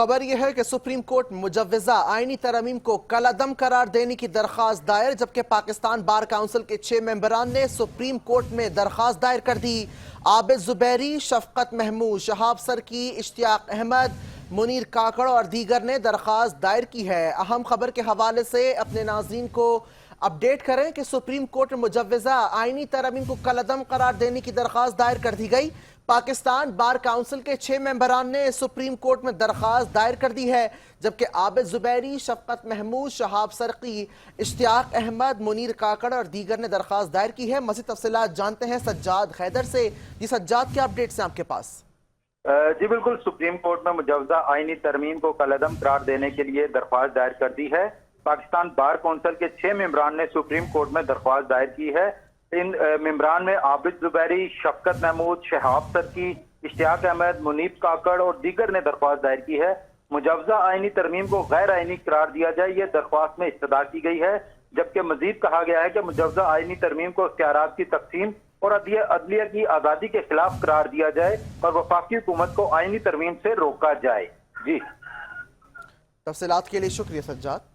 खबर यह है कि सुप्रीम कोर्ट मुजव्वजा आईनी तरमीम को कलअदम करार देने की दरख्वास्त दायर, जबकि पाकिस्तान बार काउंसिल के 6 मेंबरान ने सुप्रीम कोर्ट में दरख्वास्त दायर कर दी। आबिद जुबैरी, शफकत महमूद, शहाब सरकी, इश्तियाक अहमद, मुनीर काकड़ और दीगर ने दरख्वास्त दायर की है। अहम खबर के हवाले से अपने नाज़रीन को अपडेट करें कि सुप्रीम कोर्ट में मुजव्वजा आईनी तरमीम को कलअदम करार देने की दरख्वास्त दायर कर दी गई। पाकिस्तान बार काउंसिल के 6 मेंबरान ने सुप्रीम कोर्ट में दरख्वास्त दायर कर दी है, जबकि आबिद जुबैरी, शफकत महमूद, शहाब सरकी, इश्तियाक अहमद, मुनीर काकड़ और दीगर ने दरख्वास्त दायर की है। मज़ीद तफसीलात जानते हैं सज्जाद हैदर से। जी सज्जाद, क्या अपडेट्स हैं आपके पास? जी बिल्कुल, सुप्रीम कोर्ट में मुजव्वजा आईनी तरमीम को कलअदम करार देने के लिए दरख्वास्त दायर कर दी है। पाकिस्तान बार कौंसिल के 6 मेंबरान ने सुप्रीम कोर्ट में दरख्वास्त दायर की है। इन मेंबरान में आबिद जुबैरी, शफकत महमूद, शहाब सरकी, इश्तियाक अहमद, मुनीर काकड़ और दीगर ने दरख्वास्त दायर की है। मुजव्वजा आईनी तरमीम को गैर आईनी करार दिया जाए, ये दरख्वास्त में इस्तदा की गई है, जबकि मजीद कहा गया है कि मुजव्वजा आईनी तरमीम को इख्तियारात की तकसीम और अदलिया की आज़ादी के खिलाफ करार दिया जाए और वफाकी हुकूमत को आईनी तरमीम से रोका जाए। जी, तफसीलात के लिए शुक्रिया सज्जाद।